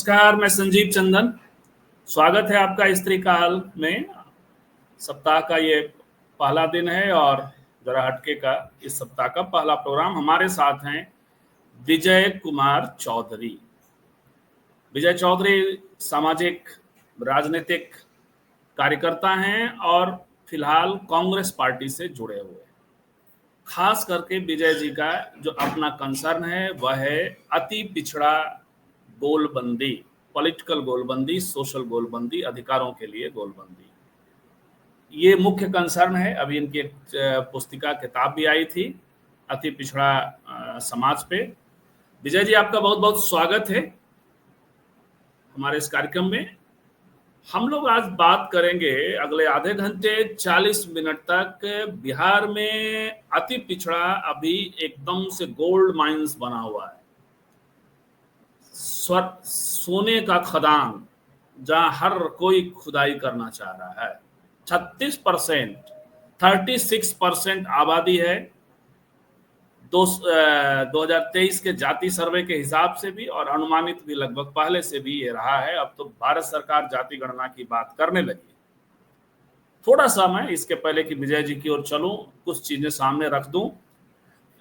नमस्कार, मैं संजीव चंदन। स्वागत है आपका स्त्री काल में। सप्ताह का ये पहला दिन है और जरा हटके का इस सप्ताह का पहला प्रोग्राम। हमारे साथ हैं विजय कुमार चौधरी। विजय चौधरी सामाजिक राजनीतिक कार्यकर्ता हैं और फिलहाल कांग्रेस पार्टी से जुड़े हुए हैं। खास करके विजय जी का जो अपना कंसर्न है वह है अति पिछड़ा गोलबंदी, पॉलिटिकल गोलबंदी, सोशल गोलबंदी, अधिकारों के लिए गोलबंदी। ये मुख्य कंसर्न है। अभी इनकी एक पुस्तिका किताब भी आई थी अति पिछड़ा समाज पे। विजय जी, आपका बहुत बहुत स्वागत है हमारे इस कार्यक्रम में। हम लोग आज बात करेंगे अगले आधे घंटे 40 मिनट तक बिहार में अति पिछड़ा अभी एकदम से गोल्ड माइंस बना हुआ है, सोने का खदान, जहां हर कोई खुदाई करना चाह रहा है। 36% आबादी है 2023 के जाति सर्वे के हिसाब से भी, और अनुमानित भी लगभग पहले से भी ये रहा है। अब तो भारत सरकार जाति गणना की बात करने लगी। थोड़ा सा मैं इसके पहले कि विजय जी की ओर चलूं, कुछ चीजें सामने रख दूं।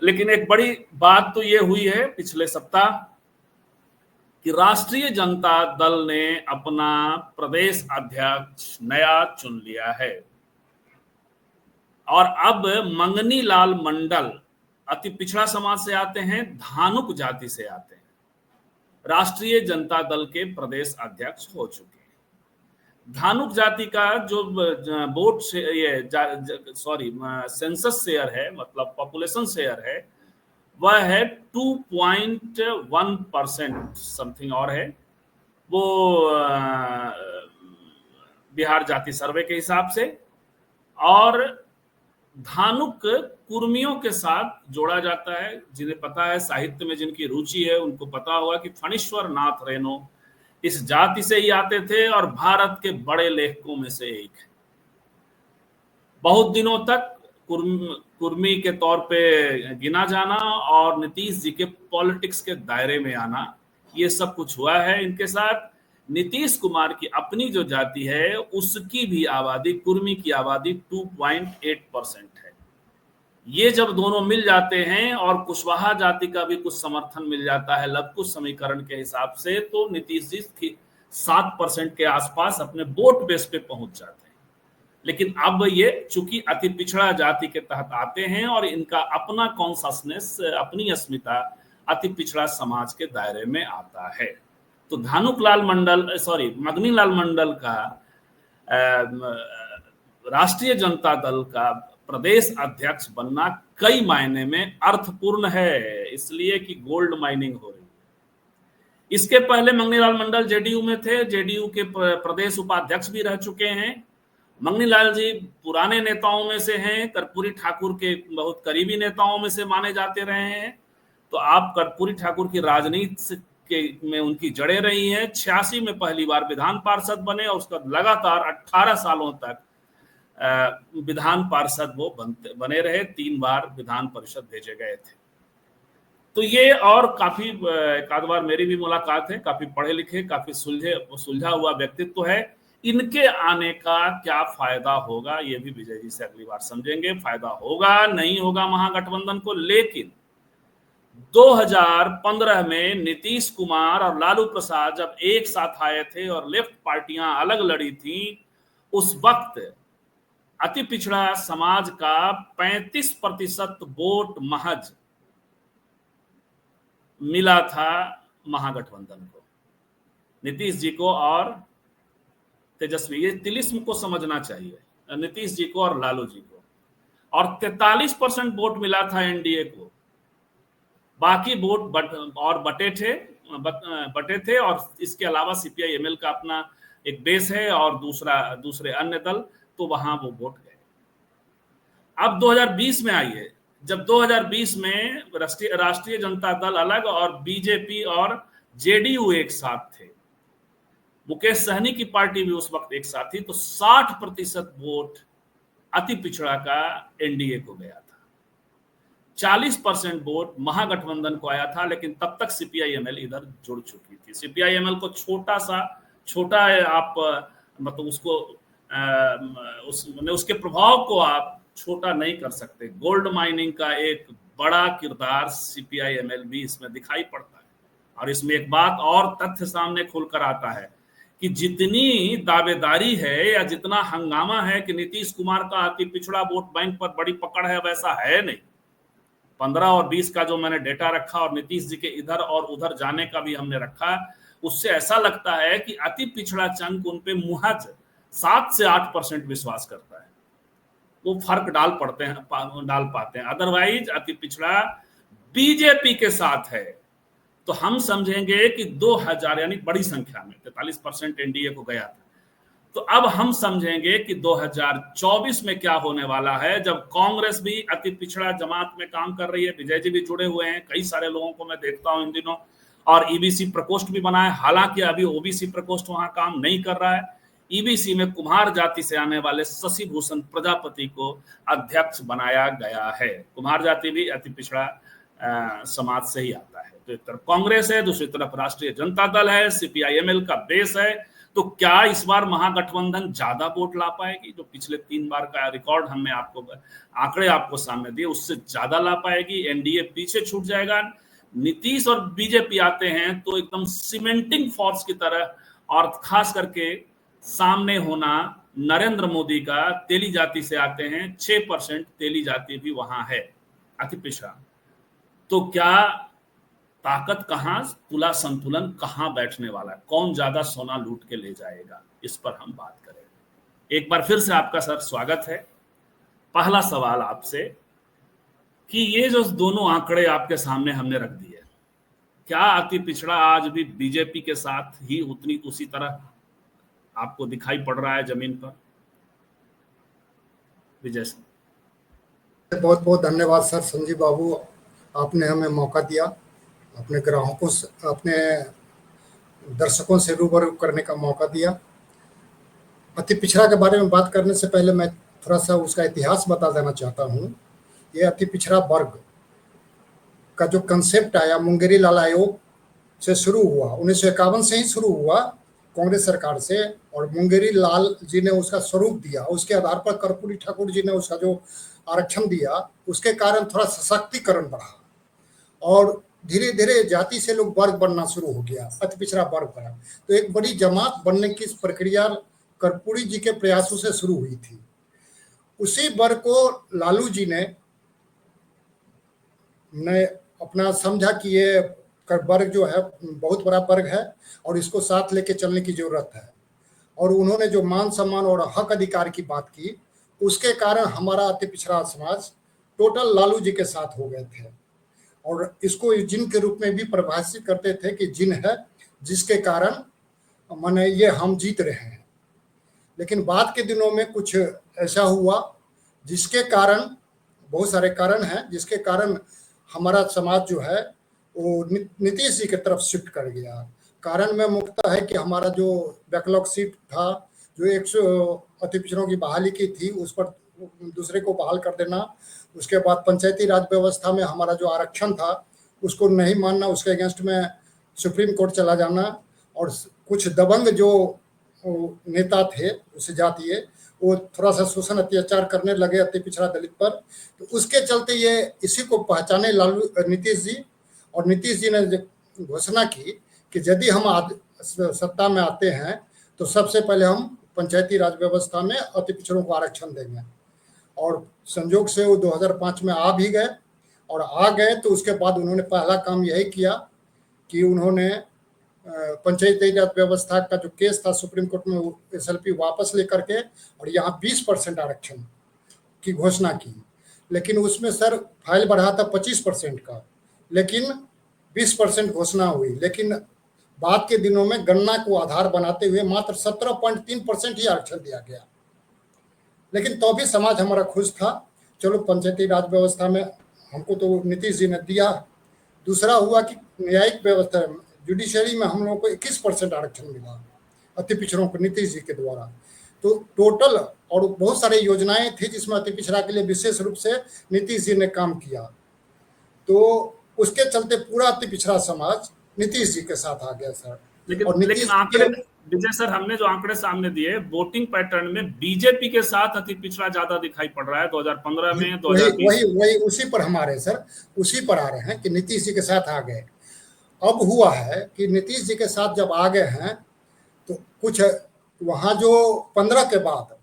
लेकिन एक बड़ी बात तो ये हुई है पिछले सप्ताह कि राष्ट्रीय जनता दल ने अपना प्रदेश अध्यक्ष नया चुन लिया है और अब मंगनी लाल मंडल अति पिछड़ा समाज से आते हैं, धानुक जाति से आते हैं, राष्ट्रीय जनता दल के प्रदेश अध्यक्ष हो चुके हैं। धानुक जाति का जो वोट से ये सेंसस शेयर है, मतलब पॉपुलेशन शेयर है, वह है 2.1% समथिंग और है वो बिहार जाति सर्वे के हिसाब से। और धानुक कुर्मियों के साथ जोड़ा जाता है। जिन्हें पता है, साहित्य में जिनकी रुचि है उनको पता होगा कि फणीश्वर नाथ रेणु इस जाति से ही आते थे और भारत के बड़े लेखकों में से एक है। बहुत दिनों तक कुर्मी के तौर पे गिना जाना और नीतीश जी के पॉलिटिक्स के दायरे में आना, ये सब कुछ हुआ है इनके साथ। नीतीश कुमार की अपनी जो जाति है उसकी भी आबादी, कुर्मी की आबादी 2.8% है। ये जब दोनों मिल जाते हैं और कुशवाहा जाति का भी कुछ समर्थन मिल जाता है लवकुश समीकरण के हिसाब से, तो नीतीश जी 7% के आसपास अपने वोट बेस पे पहुंच जाते हैं। लेकिन अब ये चूंकि अति पिछड़ा जाति के तहत आते हैं और इनका अपना कॉन्शसनेस, अपनी अस्मिता अति पिछड़ा समाज के दायरे में आता है, तो मगनी लाल मंडल का राष्ट्रीय जनता दल का प्रदेश अध्यक्ष बनना कई मायने में अर्थपूर्ण है, इसलिए कि गोल्ड माइनिंग हो रही है। इसके पहले मंगनी लाल मंडल जेडीयू में थे, जेडीयू के प्रदेश उपाध्यक्ष भी रह चुके हैं। मंगनी लाल जी पुराने नेताओं में से हैं, कर्पूरी ठाकुर के बहुत करीबी नेताओं में से माने जाते रहे हैं। तो आप कर्पूरी ठाकुर की राजनीति में उनकी जड़ें रही हैं। 86 में पहली बार विधान पार्षद बने और उसका लगातार 18 सालों तक विधान पार्षद वो बने रहे। 3 बार विधान परिषद भेजे गए थे। तो ये, और काफी एक आध बार मेरी भी मुलाकात है, काफी पढ़े लिखे, काफी सुलझा हुआ व्यक्तित्व है। इनके आने का क्या फायदा होगा ये भी विजय जी से अगली बार समझेंगे। फायदा होगा नहीं होगा महागठबंधन को, लेकिन 2015 में नीतीश कुमार और लालू प्रसाद जब एक साथ आए थे और लेफ्ट पार्टियां अलग लड़ी थी, उस वक्त अति पिछड़ा समाज का 35% वोट महज मिला था महागठबंधन को, नीतीश जी को और तेजस्वी। ये तिलिस्म को समझना चाहिए, नीतीश जी को और लालू जी को। और 43% वोट मिला था एनडीए को। बाकी वोट बटे थे और इसके अलावा सीपीआई-एमएल का अपना एक बेस है और दूसरे अन्य दल, तो वहां वो वोट गए। अब 2020 में आइए, जब 2020 में राष्ट्रीय जनता दल अलग और बीजेपी और जेडीयू एक साथ थे, मुकेश सहनी की पार्टी भी उस वक्त एक साथ थी, तो 60% वोट अति पिछड़ा का एनडीए को गया था। 40% वोट महागठबंधन को आया था, लेकिन तब तक सीपीआई-एमएल इधर जुड़ चुकी थी। सीपीआई-एमएल को छोटा आप मतलब उसको उसके प्रभाव को आप छोटा नहीं कर सकते। गोल्ड माइनिंग का एक बड़ा किरदार सीपीआई-एमएल भी इसमें दिखाई पड़ता है। और इसमें एक बात और तथ्य सामने खुलकर आता है कि जितनी दावेदारी है या जितना हंगामा है कि नीतीश कुमार का अति पिछड़ा वोट बैंक पर बड़ी पकड़ है, वैसा है नहीं। 15 और 20 का जो मैंने डेटा रखा और नीतीश जी के इधर और उधर जाने का भी हमने रखा, उससे ऐसा लगता है कि अति पिछड़ा चंक उन पे मुहज 7 से 8% विश्वास करता है। वो फर्क डाल पाते हैं। अदरवाइज अति पिछड़ा बीजेपी के साथ है तो हम समझेंगे कि 2000 यानी बड़ी संख्या में 43% एनडीए को गया था। तो अब हम समझेंगे कि 2024 में क्या होने वाला है, जब कांग्रेस भी अति पिछड़ा जमात में काम कर रही है। विजय जी भी जुड़े हुए हैं, कई सारे लोगों को मैं देखता हूं इन दिनों, और ईबीसी प्रकोष्ठ भी बना है। हालांकि अभी ओबीसी प्रकोष्ठ वहां काम नहीं कर रहा है। ईबीसी में कुम्हार जाति से आने वाले शशि भूषण प्रजापति को अध्यक्ष बनाया गया है। कुम्हार जाति भी अति पिछड़ा समाज से ही आता है। तो एक तरफ कांग्रेस है, दूसरी तरफ राष्ट्रीय जनता दल है, सीपीआई-एमएल का बेस है। तो क्या इस बार महागठबंधन ज्यादा वोट ला पाएगी? जो पिछले 3 बार का रिकॉर्ड हमने आंकड़े आपको सामने दिए, उससे ज्यादा ला पाएगी? एनडीए पीछे छूट जाएगा? नीतीश और बीजेपी आते हैं तो एकदम सीमेंटिंग फोर्स की तरह, और खास करके सामने होना नरेंद्र मोदी का। तेली जाति से आते हैं, 6% तेली जाति भी वहां है, अति पिछड़ा। तो क्या ताकत कहां, तुला संतुलन कहां बैठने वाला है? कौन ज्यादा सोना लूट के ले जाएगा? इस पर हम बात करेंगे। एक बार फिर से आपका सर स्वागत है। पहला सवाल आपसे कि ये जो दोनों आंकड़े आपके सामने हमने रख दिए, क्या अति पिछड़ा आज भी बीजेपी के साथ ही उसी तरह आपको दिखाई पड़ रहा है जमीन पर? विजय सर। बहुत बहुत धन्यवाद सर संजीव बाबू, आपने हमें मौका दिया, अपने ग्राहकों से, अपने दर्शकों से रूबरू करने का मौका दिया। अति पिछड़ा के बारे में बात करने से पहले मैं थोड़ा सा उसका इतिहास बता देना चाहता हूँ। ये अति पिछड़ा वर्ग का जो कंसेप्ट आया मुंगेरी लाल आयोग से शुरू हुआ, 1951 से ही शुरू हुआ कांग्रेस सरकार से, और मुंगेरी लाल जी ने उसका स्वरूप दिया। उसके आधार पर कर्पूरी ठाकुर जी ने उसका जो आरक्षण दिया, उसके कारण थोड़ा सशक्तिकरण बढ़ा और धीरे धीरे जाति से लोग वर्ग बनना शुरू हो गया, अति पिछड़ा वर्ग बना। तो एक बड़ी जमात बनने की प्रक्रिया कर्पूरी जी के प्रयासों से शुरू हुई थी। उसी वर्ग को लालू जी ने अपना समझा कि ये वर्ग जो है बहुत बड़ा वर्ग है और इसको साथ लेके चलने की जरूरत है, और उन्होंने जो मान सम्मान और हक अधिकार की बात की, उसके कारण हमारा अति पिछड़ा समाज टोटल लालू जी के साथ हो गए थे। और इसको जिन के रूप में भी परिभाषित करते थे कि जिन है जिसके कारण माने ये हम जीत रहे हैं। लेकिन बाद के दिनों में कुछ ऐसा हुआ जिसके कारण, बहुत सारे कारण हैं जिसके कारण हमारा समाज जो है वो नीतीश जी की तरफ शिफ्ट कर गया। कारण में मुख्यतः है कि हमारा जो बैकलॉग सीट था, जो 100 अति पिछड़ों की बहाली की थी, उस पर दूसरे को बहाल कर देना। उसके बाद पंचायती राज व्यवस्था में हमारा जो आरक्षण था उसको नहीं मानना, उसके अगेंस्ट में सुप्रीम कोर्ट चला जाना, और कुछ दबंग जो नेता थे उस जातीय, वो थोड़ा सा शोषण अत्याचार करने लगे अति पिछड़ा दलित पर। तो उसके चलते ये इसी को पहचाने नीतीश जी, और नीतीश जी ने घोषणा की कि यदि हम सत्ता में आते हैं तो सबसे पहले हम पंचायती राज व्यवस्था में अति पिछड़ों को आरक्षण देंगे। और संजोग से वो 2005 में आ भी गए, और आ गए तो उसके बाद उन्होंने पहला काम यही किया कि उन्होंने पंचायती राज व्यवस्था का जो केस था सुप्रीम कोर्ट में, एसएलपी वापस लेकर के और यहाँ 20% आरक्षण की घोषणा की। लेकिन उसमें सर फाइल बढ़ा था 25% का, लेकिन 20% घोषणा हुई। लेकिन बाद के दिनों में गणना को आधार बनाते हुए मात्र 17.3% ही आरक्षण दिया गया। लेकिन तो भी समाज हमारा खुश था, चलो पंचायती राज व्यवस्था में हमको तो नीतीश जी ने दिया। दूसरा हुआ कि न्यायिक व्यवस्था, जुडिशरी में हम लोगों को 21% आरक्षण मिला अति पिछड़ों को नीतीश जी के द्वारा। तो टोटल और बहुत सारे योजनाएं थी जिसमें अति पिछड़ा के लिए विशेष रूप से नीतीश जी ने काम किया। तो उसके चलते पूरा अति पिछड़ा समाज नीतीश जी के साथ आ गया सर। लेकिन आंकड़े, विजय सर, हमने जो आंकड़े सामने दिए वोटिंग पैटर्न में बीजेपी के साथ अति पिछड़ा ज्यादा दिखाई पड़ रहा है 2015 में, 2020 में। वही उसी पर हमारे सर, उसी पर आ रहे हैं कि नीतीश जी के साथ आ गए। अब हुआ है कि नीतीश जी के साथ जब आ गए हैं तो कुछ वहां जो 15 के बाद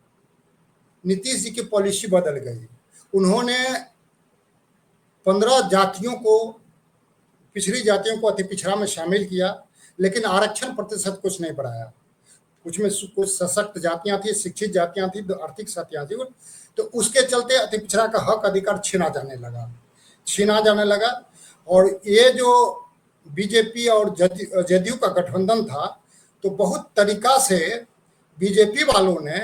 नीतीश जी की पॉलिसी बदल गई। उन्होंने 15 जातियों को, पिछड़ी जातियों को अति पिछड़ा में शामिल किया, लेकिन आरक्षण प्रतिशत कुछ नहीं बढ़ाया। कुछ में कुछ सशक्त जातियां थी, शिक्षित जातियां थी, आर्थिक जातियां थी, तो उसके चलते अति पिछड़ा का हक अधिकार छीना जाने लगा। और ये जो बीजेपी और जदयू का गठबंधन था, तो बहुत तरीका से बीजेपी वालों ने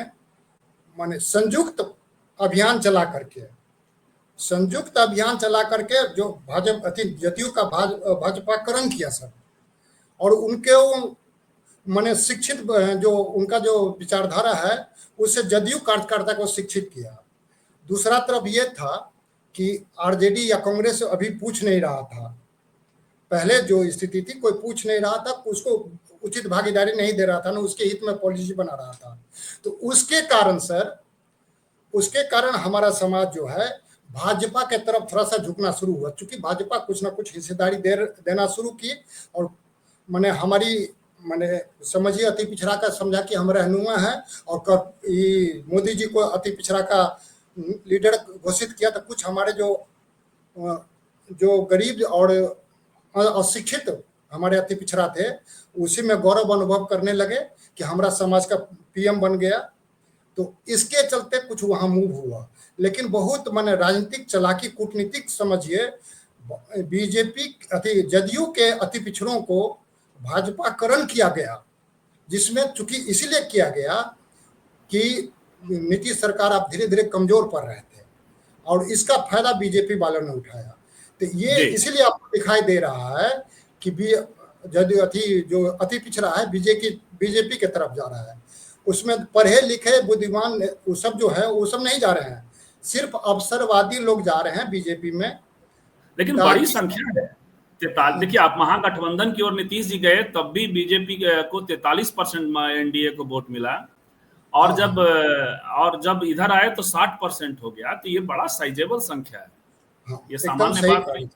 माने संयुक्त अभियान चला करके जो भाजपा जदयू का भाजपाकरण किया सर। और उनके माने शिक्षित जो उनका जो विचारधारा है उससे जदयू कार्यकर्ता को शिक्षित किया। दूसरा तरफ ये था कि आरजेडी या कांग्रेस अभी पूछ नहीं रहा था। पहले जो स्थिति थी, कोई पूछ नहीं रहा था, उसको उचित भागीदारी नहीं दे रहा था, ना उसके हित में पॉलिसी बना रहा था। तो उसके कारण हमारा समाज जो है भाजपा के तरफ थोड़ा सा झुकना शुरू हुआ, क्योंकि भाजपा कुछ ना कुछ हिस्सेदारी देना शुरू की। और मैंने हमारी समझिए अति पिछड़ा का समझा कि हम रहनुमा है, और मोदी जी को अति पिछड़ा का लीडर घोषित किया। तो कुछ हमारे जो गरीब और अशिक्षित हमारे अति पिछड़ा थे, उसी में गौरव अनुभव करने लगे कि हमारा समाज का पीएम बन गया। तो इसके चलते कुछ वहां मूव हुआ, लेकिन बहुत राजनीतिक चालाकी, कूटनीतिक समझिए, बीजेपी जदयू के अति पिछड़ों को भाजपाकरण किया गया, जिसमें चूंकि इसीलिए किया गया कि नीतीश सरकार अब धीरे धीरे कमजोर पड़ रहे थे, और इसका फायदा बीजेपी वालों ने उठाया। तो ये इसीलिए आपको दिखाई दे रहा है कि जदयू जो अति पिछड़ा है बीजेपी के तरफ जा रहा है। उसमें पढ़े लिखे बुद्धिमान वो सब जो है वो सब नहीं जा रहे हैं, सिर्फ अवसरवादी लोग जा रहे हैं बीजेपी में। लेकिन बड़ी संख्या है, देखिए आप महागठबंधन की ओर नीतीश जी गए तब भी बीजेपी को 43% एनडीए को वोट मिला, और जब इधर आए तो 60% हो गया। तो ये बड़ा साइजेबल संख्या है, ये सामान्य बात नहीं।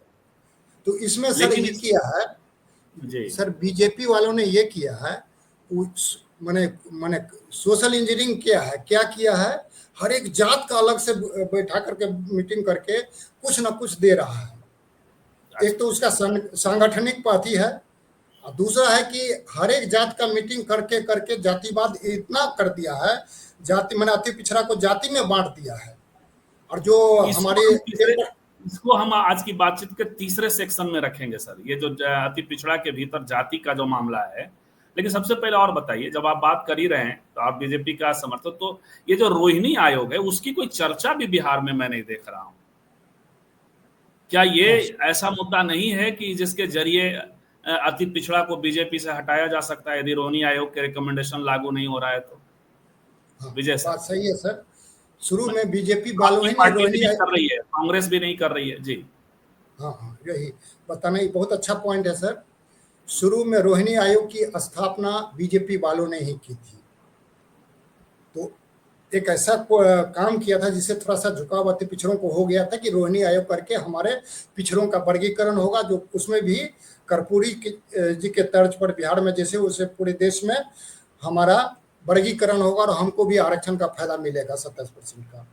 तो इसमें सर ये किया है जी सर, बीजेपी वालों ने ये किया है, मैंने सोशल इंजीनियरिंग क्या किया है, हर एक जात का अलग से बैठा करके मीटिंग करके कुछ ना कुछ दे रहा है। एक तो उसका सांगठनिक पार्टी है, और दूसरा है कि हर एक जात का मीटिंग करके जातिवाद इतना कर दिया है, अति पिछड़ा को जाति में बांट दिया है। और जो इसको हम आज की बातचीत के तीसरे सेक्शन में रखेंगे सर, ये जो अति पिछड़ा के भीतर जाति का जो मामला है। लेकिन सबसे पहले और बताइए, जब आप बात कर ही रहे हैं तो आप बीजेपी का समर्थक, तो ये जो रोहिणी आयोग है उसकी कोई चर्चा भी बिहार में मैं नहीं देख रहा हूं। क्या ये ऐसा मुद्दा नहीं है कि जिसके जरिए अति पिछड़ा को बीजेपी से हटाया जा सकता है, यदि रोहिणी आयोग के रिकमेंडेशन लागू नहीं हो रहा है तो? विजय सर, बात सही है सर। शुरू में बीजेपी वालों ही रोहिणी कर रही है, कांग्रेस भी नहीं कर रही है जी। हाँ, यही बताना, बहुत अच्छा पॉइंट है सर। शुरू में रोहिणी आयोग की स्थापना बीजेपी वालों ने ही की थी। तो एक ऐसा काम किया था जिससे थोड़ा सा झुकाव अति पिछड़ों को हो गया था कि रोहिणी आयोग करके हमारे पिछड़ों का वर्गीकरण होगा, जो उसमें भी कर्पूरी जी के तर्ज पर बिहार में जैसे उसे पूरे देश में हमारा वर्गीकरण होगा, और हमको भी आरक्षण का फायदा मिलेगा 27% का।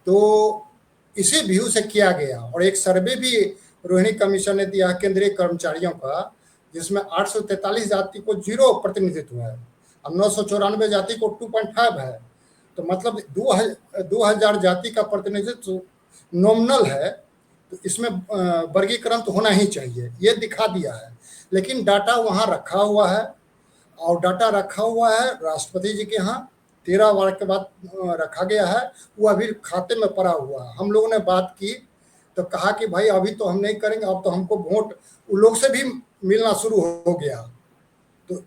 तो इसी व्यू से किया गया। और एक सर्वे भी रोहिणी कमीशन ने दिया केंद्रीय कर्मचारियों का, जिसमें 843 जाति को 0 प्रतिनिधित्व है, और 994 जाति को 2.5 है। तो मतलब 2000 जाति का प्रतिनिधित्व नॉमिनल है, तो इसमें वर्गीकरण तो होना ही चाहिए, ये दिखा दिया है। लेकिन डाटा वहाँ रखा हुआ है, और डाटा रखा हुआ है राष्ट्रपति जी के यहाँ 13 वर्ष के बाद रखा गया है, वो अभी खाते में पड़ा हुआ है। हम लोगों ने बात की तो कहा कि भाई अभी तो हम नहीं करेंगे, अब तो हमको वोट उन लोग से भी मिलना शुरू हो गया। तो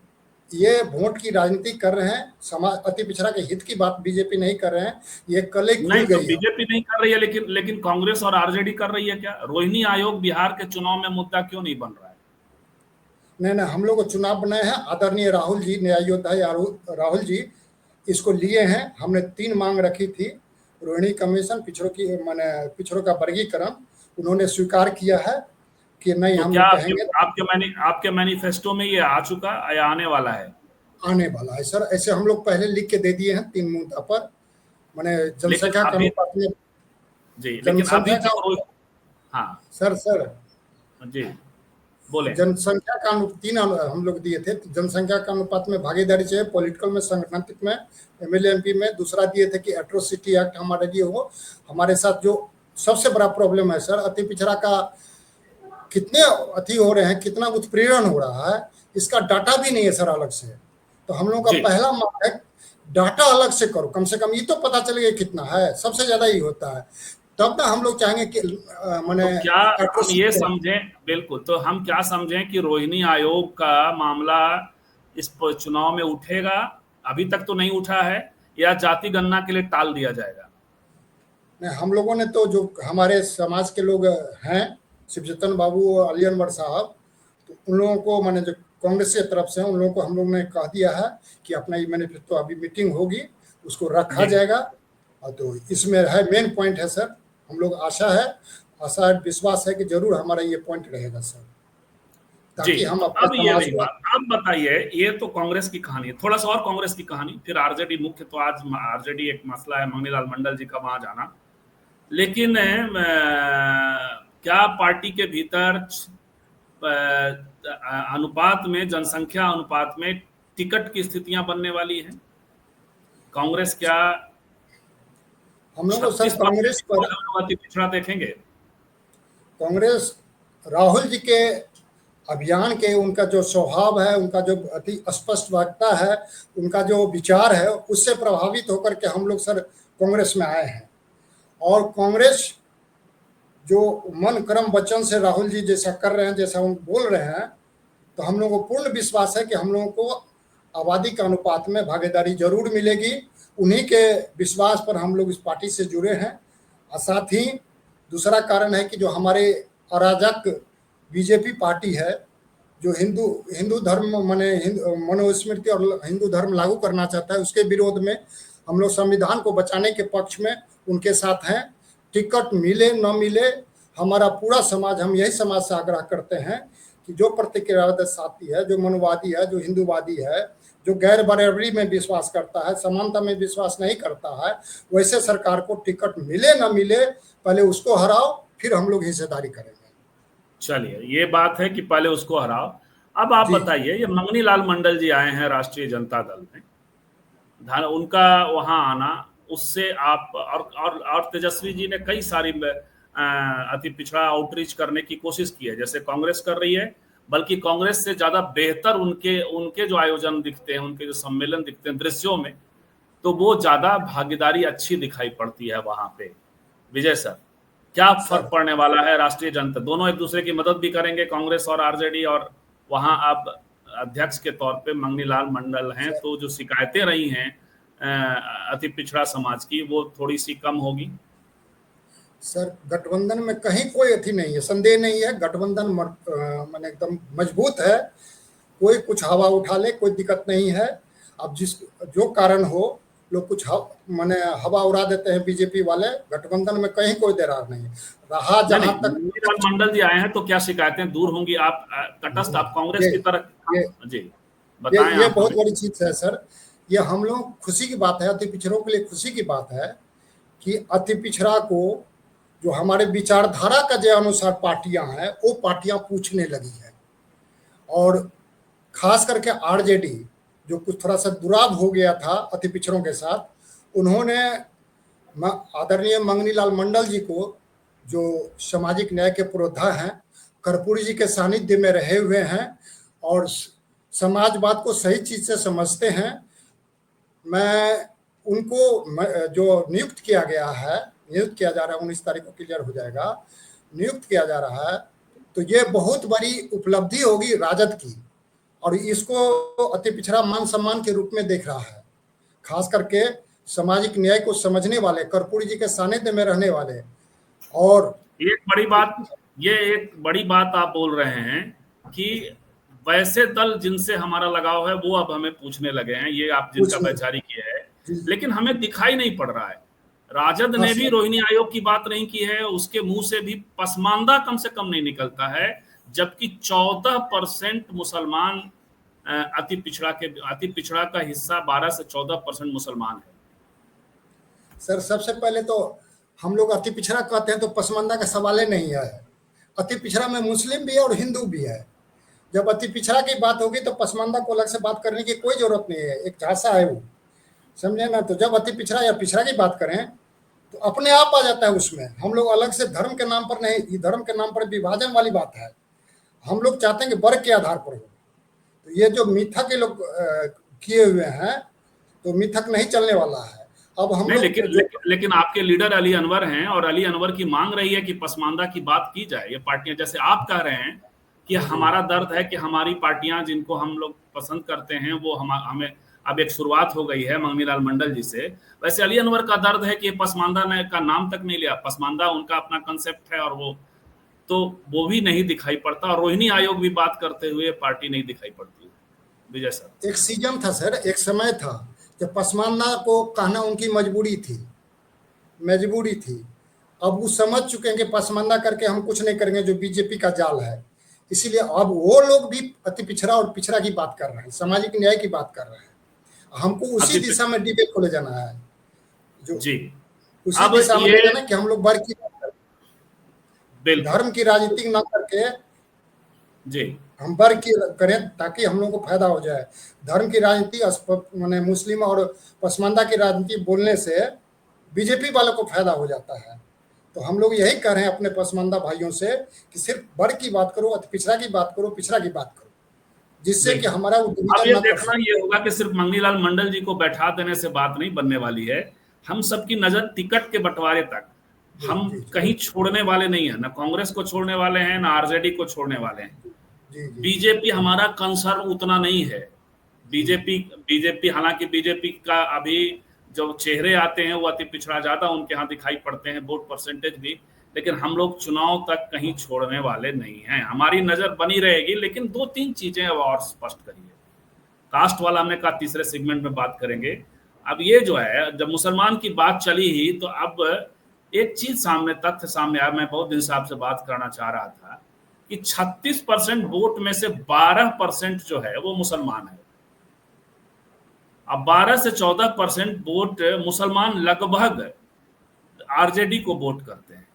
ये वोट की राजनीति कर रहे हैं, समाज अति पिछड़ा के हित की बात बीजेपी नहीं कर रहे हैं, ये कल ही खुल नहीं तो गई है। बीजेपी नहीं कर रही है, लेकिन कांग्रेस और आरजेडी कर रही है क्या? रोहिणी आयोग बिहार के चुनाव में मुद्दा क्यों नहीं बन रहा है? नहीं नहीं, हम लोग को चुनाव बनाए हैं, आदरणीय राहुल जी, न्याय योद्धा राहुल जी इसको लिए हैं। हमने 3 मांग रखी थी, रोहिणी कमीशन, पिछड़ों का वर्गीकरण, उन्होंने स्वीकार किया है कि नहीं तो हम क्या लोग कहेंगे। आपके मैनिफेस्टो में ये आ चुका या आने वाला है? आने वाला है सर, ऐसे हम लोग पहले लिख के दे दिए हैं 3 मुद्दा पर, मैंने लेकिन जनसंख्या के अभी अनुपात में, जी, लेकिन अभी जनसंख्या का, जो हाँ सर जी बोले। जनसंख्या का 3 हम लोग दिए थे, जनसंख्या का अनुपात में भागीदारी चाहिए, पॉलिटिकल में, संगठनात्मक में, एमएलए एमपी में। दूसरा दिए थे कि एट्रोसिटी एक्ट हमारे लिए हो। हमारे साथ जो सबसे बड़ा प्रॉब्लम है सर, अति पिछड़ा का कितने अति हो रहे हैं, कितना उत्पीड़न हो रहा है, इसका डाटा भी नहीं है सर अलग से। तो हम लोग का पहला मांग है डाटा अलग से करो, कम से कम ये तो पता चलेगा कितना है, सबसे ज्यादा ही होता है, तब ना हम लोग चाहेंगे कि तो क्या हम ये समझें, बिल्कुल, तो हम क्या समझें कि रोहिणी आयोग का मामला इस चुनाव में उठेगा? अभी तक तो नहीं उठा है, या जाति गणना के लिए टाल दिया जाएगा? नहीं, हम लोगों ने तो, जो हमारे समाज के लोग हैं, शिवचेतन बाबू और अली अनवर साहब, तो उन लोगों को, मैंने जो कांग्रेस की तरफ से, उन लोगों को हम लोग ने कह दिया है कि अपना ये मैनिफेस्टो, अभी मीटिंग होगी, उसको रखा जाएगा। और तो इसमें है, मेन पॉइंट है सर, हम लोग आशा विश्वास है कि जरूर हमारा ये पॉइंट रहेगा सर, ताकि हम अपने अब ये नहीं बात, अब बताइए, ये तो कांग्रेस की कहानी है, थोड़ा सा और कांग्रेस की कहानी, फिर आरजेडी मुख्य। तो आज आरजेडी एक मसला है, मंगनी लाल मंडल जी का वहां जाना, लेकिन क्या पार्टी के भीतर अनुपात में, जनसंख्या अनुपात में टिकट की स्थितियां बनने वाली हैं? कांग्रेस क्या हम लोग सर कांग्रेस पर पिछड़ा देखेंगे? कांग्रेस राहुल जी के अभियान के, उनका जो स्वभाव है, उनका जो अति स्पष्ट वक्ता है, उनका जो विचार है, उससे प्रभावित होकर के हम लोग सर कांग्रेस में आए हैं। और कांग्रेस जो मन कर्म वचन से राहुल जी जैसा कर रहे हैं, जैसा हम बोल रहे हैं, तो हम लोगों को पूर्ण विश्वास है कि हम लोगों को आबादी के अनुपात में भागीदारी जरूर मिलेगी। उन्हीं के विश्वास पर हम लोग इस पार्टी से जुड़े हैं। और साथ ही दूसरा कारण है कि जो हमारे अराजक बीजेपी पार्टी है, जो हिंदू धर्म मनुस्मृति और हिंदू धर्म लागू करना चाहता है, उसके विरोध में हम लोग संविधान को बचाने के पक्ष में उनके साथ हैं। टिकट मिले न मिले, हमारा पूरा समाज, हम यही समाज से आग्रह करते हैं कि जो प्रतिक्रियावादी है, जो मनुवादी है, जो हिंदूवादी है, जो गैर बराबरी में विश्वास करता है, समानता में विश्वास नहीं करता है, वैसे सरकार को टिकट मिले न मिले, पहले उसको हराओ, फिर हम लोग हिस्सेदारी करेंगे। चलिए, ये बात है कि पहले उसको हराओ। अब आप बताइए, ये मंगनी लाल मंडल जी आए हैं राष्ट्रीय जनता दल में, उनका वहां आना, उससे आप और तेजस्वी जी ने कई सारी अति पिछड़ा आउटरीच करने की कोशिश की है, जैसे कांग्रेस कर रही है, बल्कि कांग्रेस से ज्यादा बेहतर उनके जो आयोजन दिखते हैं, उनके जो सम्मेलन दिखते हैं दृश्यों में, तो वो ज्यादा भागीदारी अच्छी दिखाई पड़ती है वहां पे। विजय सर, क्या फर्क पड़ने वाला है? राष्ट्रीय जनता दोनों एक दूसरे की मदद भी करेंगे, कांग्रेस और आरजेडी, और वहां आप अध्यक्ष के तौर पे मंगनी लाल मंडल हैं, तो जो शिकायतें रही हैं अति पिछड़ा समाज की, वो थोड़ी सी कम होगी। सर गठबंधन में कहीं कोई अति नहीं है, संदेह नहीं है, गठबंधन माने एकदम मजबूत है, कोई कुछ हवा उठा ले, कोई दिक्कत नहीं है। अब जो कारण हो, लोग कुछ माने हवा उड़ा देते हैं बीजेपी वाले, गठबंधन में कहीं कोई दरार नहीं है रहा। जहां तक मंडल जी आए हैं, तो क्या शिकायतें दूर होंगी? आप तटस्थ, आप कांग्रेस की तरफ जी बताएं। ये बहुत बड़ी चीज है सर, ये हम लोग खुशी की बात है, अति पिछड़ों के लिए खुशी की बात है कि अति पिछड़ा को जो हमारे विचारधारा का जो अनुसार पार्टियां हैं, वो पार्टियां पूछने लगी है। और खास करके आरजेडी, जो कुछ थोड़ा सा दुराव हो गया था अति पिछड़ों के साथ, उन्होंने आदरणीय मंगनी लाल मंडल जी को, जो सामाजिक न्याय के पुरोधा हैं, कर्पूरी जी के सानिध्य में रहे हुए हैं और समाजवाद को सही चीज से समझते हैं, मैं उनको जो नियुक्त किया जा रहा है, 19 तारीख को क्लियर हो जाएगा, नियुक्त किया जा रहा है, तो ये बहुत बड़ी उपलब्धि होगी राजद की। और इसको अति पिछड़ा मान सम्मान के रूप में देख रहा है। खास करके सामाजिक न्याय को समझने वाले, कर्पूरी जी के सानिध्य में रहने वाले। और ये एक बड़ी बात आप बोल रहे हैं कि वैसे दल जिनसे हमारा लगाव है वो अब हमें पूछने लगे हैं, ये आप जिनका वैचारिक किया है, लेकिन हमें दिखाई नहीं पड़ रहा है। राजद ने भी रोहिणी आयोग की बात नहीं की है, उसके मुंह से भी पसमानदा कम से कम नहीं निकलता है, जबकि 14% मुसलमान अति पिछड़ा का हिस्सा 12 से 14% मुसलमान है। सर सबसे पहले तो हम लोग अति पिछड़ा कहते हैं तो पसमानदा का सवाल ही नहीं है। अति पिछड़ा में मुस्लिम भी है और हिंदू भी है। जब अति पिछड़ा की बात होगी तो पसमानदा को अलग से बात करने की कोई जरूरत नहीं है, एक झांसा है वो, समझे ना। तो जब अति पिछड़ा या पिछड़ा की बात करें तो अपने आप आ जाता है उसमें। हम लोग अलग से धर्म के नाम पर नहीं, धर्म के नाम पर विभाजन वाली बात है। हम लोग चाहते हैं कि वर्ग के आधार पर हो। तो ये जो मिथक ये लोग किए हुए हैं तो मिथक नहीं चलने वाला है। अब हम नहीं, लेकिन आपके लीडर अली अनवर हैं और अली अनवर की मांग रही है कि पसमानदा की बात की जाए। ये पार्टियां, जैसे आप कह रहे हैं कि हमारा दर्द है कि हमारी पार्टियां जिनको हम लोग पसंद करते हैं वो हमें अब एक शुरुआत हो गई है मंगनीलाल मंडल जी से, वैसे अली अनवर का दर्द है कि पसमानदा ने का नाम तक नहीं लिया। पसमानदा उनका अपना कंसेप्ट है और वो भी नहीं दिखाई पड़ता। और रोहिणी आयोग भी बात करते हुए पार्टी नहीं दिखाई पड़ती। विजय सर, एक सीजन था सर, एक समय था जब पसमानदा को कहना उनकी मजबूरी थी। अब वो समझ चुके हैं कि पसमानदा करके हम कुछ नहीं करेंगे, जो बीजेपी का जाल है। इसीलिए अब वो लोग भी अति पिछड़ा और पिछड़ा की बात कर रहे हैं, सामाजिक न्याय की बात कर रहे हैं। हमको उसी दिशा में डिबेट को ले जाना है, जो जी उसी दिशा में ले जाना कि हम लोग वर्ग की बात करें, धर्म की राजनीति ना करके जी हम वर्ग की करें ताकि हम लोगों को फायदा हो जाए। धर्म की राजनीति माने मुस्लिम और पसमानदा की राजनीति बोलने से बीजेपी वालों को फायदा हो जाता है। तो हम लोग यही कह रहे हैं अपने पसमानदा भाइयों से कि सिर्फ वर्ग की बात करो, अति पिछड़ा की बात करो, पिछड़ा की बात करो, जिससे कि हमारा अब ये देखना ये होगा कि सिर्फ मंगनीलाल मंडल जी को बैठा देने से बात नहीं बनने वाली है। हम सबकी नजर टिकट के बंटवारे तक, हम कहीं छोड़ने वाले नहीं है, ना कांग्रेस को छोड़ने वाले हैं, ना आरजेडी को छोड़ने वाले हैं। बीजेपी हमारा कंसर्न उतना नहीं है। बीजेपी हालांकि बीजेपी का अभी जो चेहरे आते हैं वो अति पिछड़ा ज्यादा उनके यहाँ दिखाई पड़ते हैं, वोट परसेंटेज भी, लेकिन हम लोग चुनाव तक कहीं छोड़ने वाले नहीं हैं। हमारी नजर बनी रहेगी। लेकिन 2-3 चीजें अब और स्पष्ट करिए। कास्ट वाला हमने कहा तीसरे सेगमेंट में बात करेंगे। अब ये जो है, जब मुसलमान की बात चली ही तो अब एक चीज तथ्य सामने आया। मैं बहुत दिन से आपसे बात करना चाह रहा था कि 36% वोट में से 12% जो है वो मुसलमान है। अब 12 से 14% वोट मुसलमान लगभग आरजेडी को वोट करते हैं।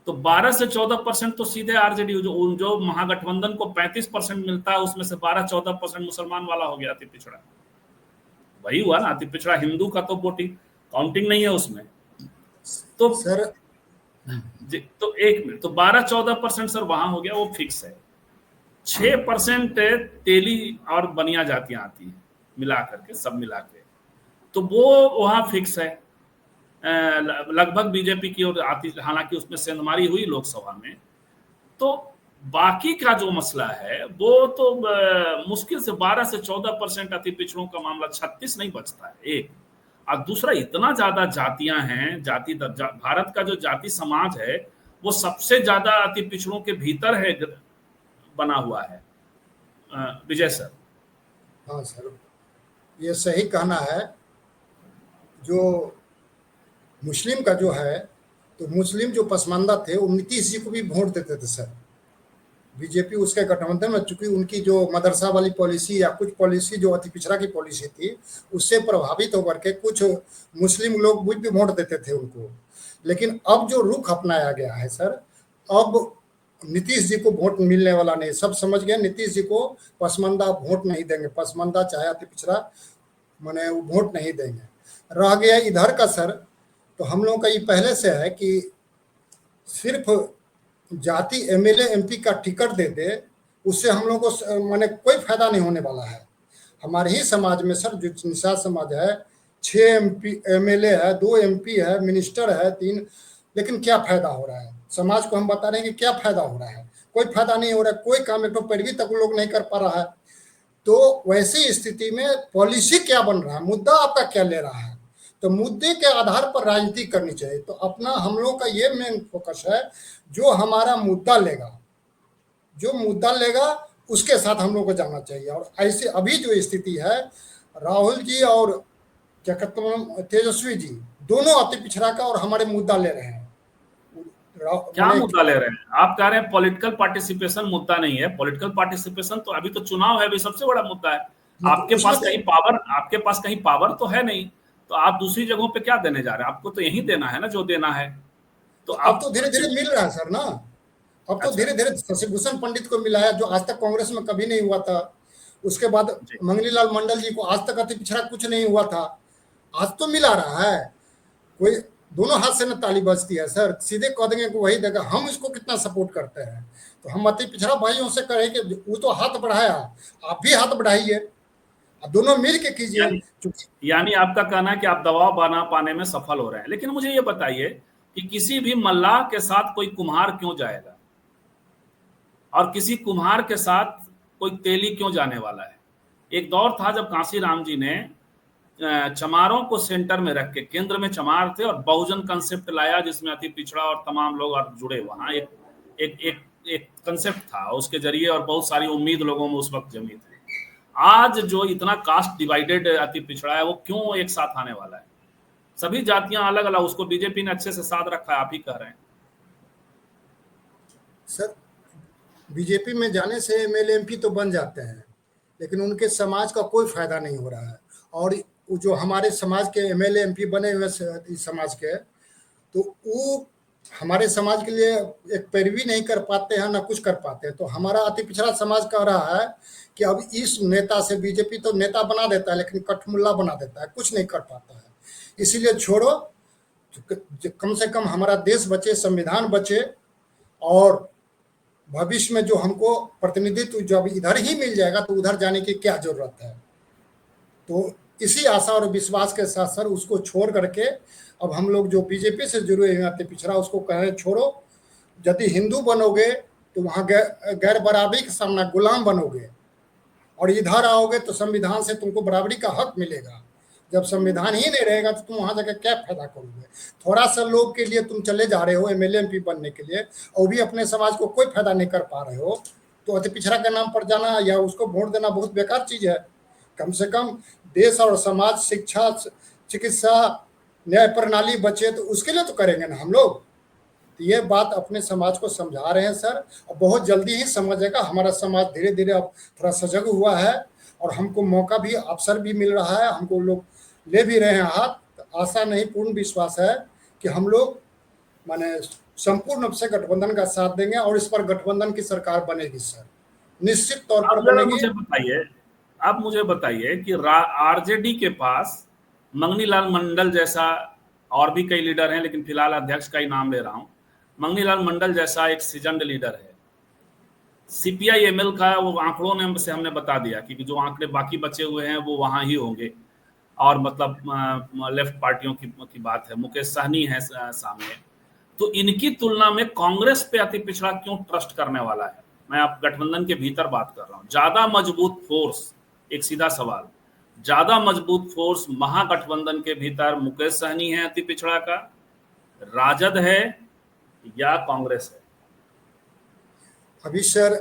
तो 12 से 14% तो सीधे आरजेडी, जो महागठबंधन को 35% मिलता है उसमें से 12-14% मुसलमान वाला हो गया अति पिछड़ा। वही हुआ ना, अति पिछड़ा हिंदू का तो वोटिंग काउंटिंग नहीं है उसमें। तो सर तो 12-14% सर वहां हो गया, वो फिक्स है। 6% तेली और बनिया जातियां आती हैं मिला करके, सब मिला के, तो वो वहां फिक्स है। लगभग बीजेपी की ओर आती, हालांकि उसमें सेंधमारी हुई लोकसभा में। तो बाकी का जो मसला है वो तो मुश्किल से 12 से 14% अति पिछड़ों का मामला, 36 नहीं बचता है एक। और दूसरा, इतना ज्यादा जातियां हैं, भारत का जो जाति समाज है वो सबसे ज्यादा अति पिछड़ों के भीतर है, बना हुआ है। विजय सर। हाँ सर, ये सही कहना है। जो मुस्लिम का जो है, तो मुस्लिम जो पसमानदा थे वो नीतीश जी को भी वोट देते थे सर। बीजेपी उसके गठबंधन में, चूंकि उनकी जो मदरसा वाली पॉलिसी या कुछ पॉलिसी जो अति पिछड़ा की पॉलिसी थी उससे प्रभावित होकर के कुछ मुस्लिम लोग भी वोट देते थे उनको। लेकिन अब जो रुख अपनाया गया है सर, अब नीतीश जी को वोट मिलने वाला नहीं। सब समझ गए नीतीश जी को पसमानदा वोट नहीं देंगे, पसमानदा चाहे अति पिछड़ा माने वोट नहीं देंगे। रह गया इधर का सर, तो हम लोगों का ये पहले से है कि सिर्फ जाति एमएलए एमपी का टिकट दे दे, उससे हम लोगों को माने कोई फायदा नहीं होने वाला है। हमारे ही समाज में सर, जो निषाद समाज है, 6 एमएलए है, 2 एमपी है, मिनिस्टर है 3, लेकिन क्या फायदा हो रहा है? समाज को हम बता रहे हैं कि क्या फायदा हो रहा है? कोई फायदा नहीं हो रहा है। कोई काम, एक तो पैरवी तक लोग नहीं कर पा रहा है। तो वैसी स्थिति में पॉलिसी क्या बन रहा है, मुद्दा आपका क्या ले रहा है, तो मुद्दे के आधार पर राजनीति करनी चाहिए। तो अपना हम लोग का ये मेन फोकस है, जो हमारा मुद्दा लेगा, जो मुद्दा लेगा उसके साथ हम लोग को जाना चाहिए। और ऐसे अभी जो स्थिति है, राहुल जी और क्या कहते हैं तेजस्वी जी, दोनों अति पिछड़ा का और हमारे मुद्दा ले रहे हैं। क्या मुद्दा ले रहे हैं? आप कह रहे हैं पॉलिटिकल पार्टिसिपेशन मुद्दा नहीं है। पॉलिटिकल पार्टिसिपेशन तो अभी तो चुनाव है, अभी सबसे बड़ा मुद्दा है। आपके पास कहीं पावर तो है नहीं, तो आप दूसरी जगहों पे क्या देने जा रहे हैं? आपको तो यही देना है ना जो देना है। तो अब तो धीरे धीरे मिल रहा है सर ना, अब तो अच्छा। धीरे धीरे शशिभूषण पंडित को मिला है, जो आज तक कांग्रेस में कभी नहीं हुआ था। उसके बाद मंगनी लाल मंडल जी को आज तक अति पिछड़ा कुछ नहीं हुआ था, आज तो मिला रहा है। कोई दोनों हाथ से न ताली बजती है सर, सीधे कह देंगे कि वही देगा। हम इसको कितना सपोर्ट करते हैं, तो हम अति पिछड़ा भाइयों से कहें कि वो तो हाथ बढ़ाया, आप भी हाथ बढ़ाइए, दोनों मिल के कीजिए। यानी आपका कहना है कि आप दबाव बना पाने में सफल हो रहे हैं। लेकिन मुझे ये बताइए कि किसी भी मल्लाह के साथ कोई कुम्हार क्यों जाएगा, और किसी कुम्हार के साथ कोई तेली क्यों जाने वाला है? एक दौर था जब कांशीराम जी ने चमारों को सेंटर में रख के, केंद्र में चमार थे और बहुजन कंसेप्ट लाया, जिसमें अति पिछड़ा और तमाम लोग और जुड़े। वहां एक एक एक एक कंसेप्ट था उसके जरिए, और बहुत सारी उम्मीद लोगों में उस वक्त जमी थी। आज जो इतना कास्ट डिवाइडेड अति पिछड़ा है, वो क्यों एक साथ आने वाला है? सभी जातियां अलग अलग, उसको बीजेपी ने अच्छे से साथ रखा है, आप ही कह रहे हैं। सर बीजेपी में जाने से एमएलए एमपी तो बन जाते हैं, लेकिन उनके समाज का कोई फायदा नहीं हो रहा है। और जो हमारे समाज के एमएलए एमपी बने हुए समाज के, तो वो हमारे समाज के लिए एक पैरवी नहीं कर पाते हैं, ना कुछ कर पाते हैं। तो हमारा अति पिछड़ा समाज कह रहा है कि अब इस नेता से, बीजेपी तो नेता बना देता है लेकिन कठमुल्ला बना देता है, कुछ नहीं कर पाता है। इसीलिए छोड़ो, कम से कम हमारा देश बचे, संविधान बचे, और भविष्य में जो हमको प्रतिनिधित्व जब इधर ही मिल जाएगा तो उधर जाने की क्या जरूरत है। तो इसी आशा और विश्वास के साथ सर उसको छोड़ करके अब हम लोग जो बीजेपी से जुड़े हुए अति पिछड़ा, उसको कहें छोड़ो। यदि हिंदू बनोगे तो वहाँ गैर बराबरी के सामना गुलाम बनोगे, और इधर आओगे तो संविधान से तुमको बराबरी का हक मिलेगा। जब संविधान ही नहीं रहेगा तो तुम वहां जाकर क्या फायदा करोगे? थोड़ा सा लोग के लिए तुम चले जा रहे हो एमएलए एमपी बनने के लिए, और भी अपने समाज को कोई फायदा नहीं कर पा रहे हो, तो अति पिछड़ा के नाम पर जाना या उसको वोट देना बहुत बेकार चीज है। कम से कम देश और समाज, शिक्षा, चिकित्सा, न्याय प्रणाली बचे तो उसके लिए तो करेंगे ना हम लोग। तो ये बात अपने समाज को समझा रहे हैं सर, और बहुत जल्दी ही समझेगा। हमारा समाज धीरे धीरे अब थोड़ा सजग हुआ है, और हमको मौका भी, अवसर भी मिल रहा है, हमको लोग ले भी रहे हैं हाथ। तो आशा नहीं, पूर्ण विश्वास है कि हम लोग माने संपूर्ण रूप से गठबंधन का साथ देंगे, और इस पर गठबंधन की सरकार बनेगी सर, निश्चित तौर पर बनेगी। आप मुझे बताइए कि आरजेडी के पास मंगनी लाल मंडल जैसा, और भी कई लीडर हैं लेकिन फिलहाल अध्यक्ष का ही नाम ले रहा हूं, मंगनी लाल मंडल जैसा एक सीजन्ड लीडर है। सीपीआई एमएल का वो आंकड़ों ने से हमने बता दिया कि जो आंकड़े बाकी बचे हुए हैं वो वहां ही होंगे, और मतलब लेफ्ट पार्टियों की बात है, मुकेश सहनी है सामने। तो इनकी तुलना में कांग्रेस पे अति पिछड़ा क्यों ट्रस्ट करने वाला है? मैं आप गठबंधन के भीतर बात कर रहा हूँ। ज्यादा मजबूत फोर्स, एक सीधा सवाल, ज्यादा मजबूत फोर्स महागठबंधन के भीतर मुकेश सहनी है अति पिछड़ा का, राजद है, या कांग्रेस है? अभी सर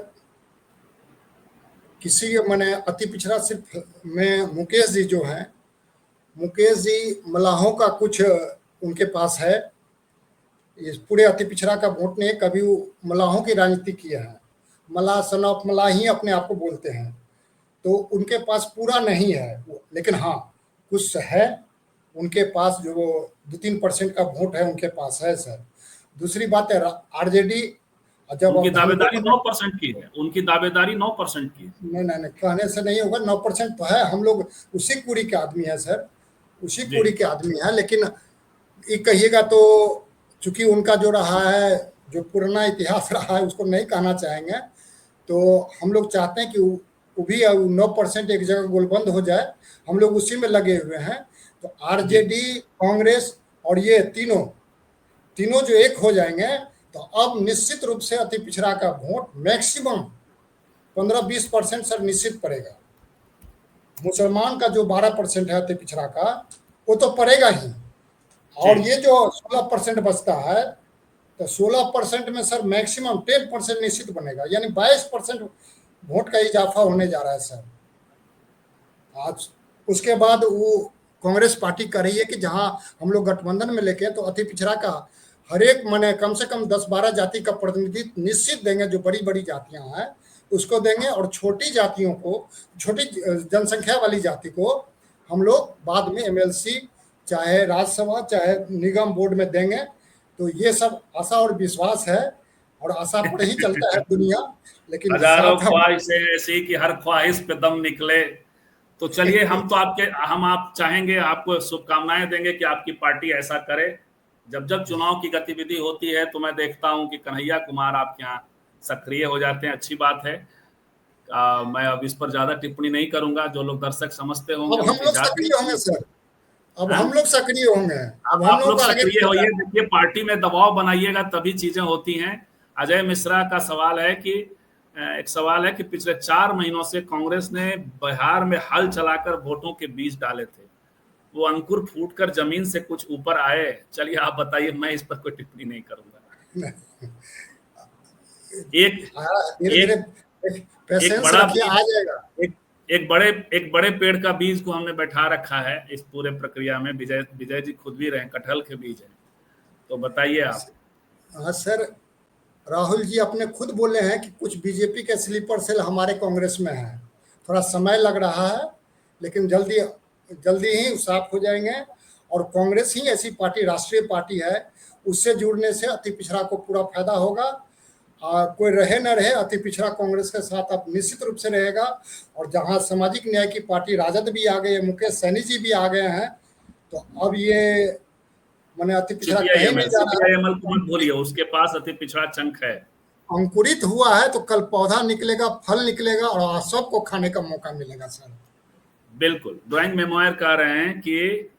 किसी मैंने अति पिछड़ा सिर्फ में मुकेश जी जो है, मुकेश जी मलाहों का कुछ उनके पास है, इस पूरे अति पिछड़ा का वोट ने कभी मलाहों की राजनीति किया है। मलाह सनौप मलाह ही अपने आप को बोलते हैं, तो उनके पास पूरा नहीं है, लेकिन हाँ कुछ है उनके पास, जो 2-3% का वोट है उनके पास है सर। दूसरी बात है आरजेडी, जब उनकी दावेदारी 9% की है, उनकी दावेदारी 9% की है। नहीं, कहने से नहीं होगा, 9% तो है। हम लोग उसी कुड़ी के आदमी है सर, उसी कुड़ी के आदमी है। लेकिन ये कहिएगा तो चूंकि उनका जो रहा है, जो पुराना इतिहास रहा है, उसको नहीं कहना चाहेंगे। तो हम लोग चाहते हैं कि वो भी 9% एक जगह गोलबंद हो जाए, हम लोग उसी में लगे हुए हैं। तो आरजेडी, कांग्रेस और ये तीनों जो एक हो जाएंगे, तो अब निश्चित रूप से अति पिछड़ा का वोट मैक्सिमम 15-20% सर निश्चित पड़ेगा। मुसलमान का जो 12% है अति पिछड़ा का, वो तो पड़ेगा ही। और ये जो 16% बचता है, तो 16% में सर मैक्सिमम 10% निश्चित बनेगा, यानी 22% वोट का इजाफा होने जा रहा है सर आज। उसके बाद वो कांग्रेस पार्टी कर रही है कि जहां हम लोग गठबंधन में लेके तो अति पिछड़ा का हर एक माने कम से कम 10-12 जाति का प्रतिनिधित्व निश्चित देंगे, जो बड़ी बड़ी जातियां हैं उसको देंगे, और छोटी जातियों को, छोटी जनसंख्या वाली जाति को हम लोग बाद में एमएलसी चाहे राज्यसभा चाहे निगम बोर्ड में देंगे। तो ये सब आशा और विश्वास है, और आशा पर ही चलता है दुनिया। लेकिन हजारों ख्वाहिशें ऐसी कि हर ख्वाहिश पे दम निकले। तो चलिए, हम आप चाहेंगे, आपको शुभकामनाएं देंगे कि आपकी पार्टी ऐसा करे। जब जब चुनाव की गतिविधि होती है तो मैं देखता हूं कि कन्हैया कुमार आपके यहाँ सक्रिय हो जाते हैं, अच्छी बात है। मैं अब इस पर ज्यादा टिप्पणी नहीं करूंगा, जो लोग दर्शक समझते होंगे। अब हम लोग सक्रिय होंगे सर, अब हाँ? हम लोग सक्रिय होंगे, अब हम आप लोग आगे सक्रिय होइए। देखिए, पार्टी में दबाव बनाइएगा तभी चीजें होती हैं। अजय मिश्रा का सवाल है कि एक सवाल है कि पिछले 4 महीनों से कांग्रेस ने बिहार में हल चलाकर वोटों के बीज डाले थे, वो अंकुर फूटकर जमीन से कुछ ऊपर आए। चलिए आप बताइए, मैं इस पर कोई टिप्पणी नहीं करूंगा। एक बड़े पेड़ का बीज को हमने बैठा रखा है इस पूरे प्रक्रिया में। विजय जी खुद भी रहे, कटहल के बीज है। तो बताइए आप। हाँ सर, राहुल जी अपने खुद बोले हैं कि कुछ बीजेपी के स्लीपर सेल हमारे कांग्रेस में है, थोड़ा समय लग रहा है, लेकिन जल्दी ही साफ हो जाएंगे। और कांग्रेस ही ऐसी पार्टी, राष्ट्रीय पार्टी है, उससे जुड़ने से अति पिछड़ा को पूरा फायदा होगा। कोई रहे न रहे, अति पिछड़ा कांग्रेस के साथ अब निश्चित रूप से रहेगा। और जहां सामाजिक न्याय की पार्टी राजद भी आ गए, मुकेश सैनी जी भी आ गए हैं, तो अब ये मैंने अति पिछड़ा कहीं नहीं जा रहा है। को मत भूलिए, उसके पास अति पिछड़ा चंक है, अंकुरित हुआ है, तो कल पौधा निकलेगा, फल निकलेगा, और सबको खाने का मौका मिलेगा सर। बिल्कुल। ड्राइंग मेमोयर कह रहे हैं कि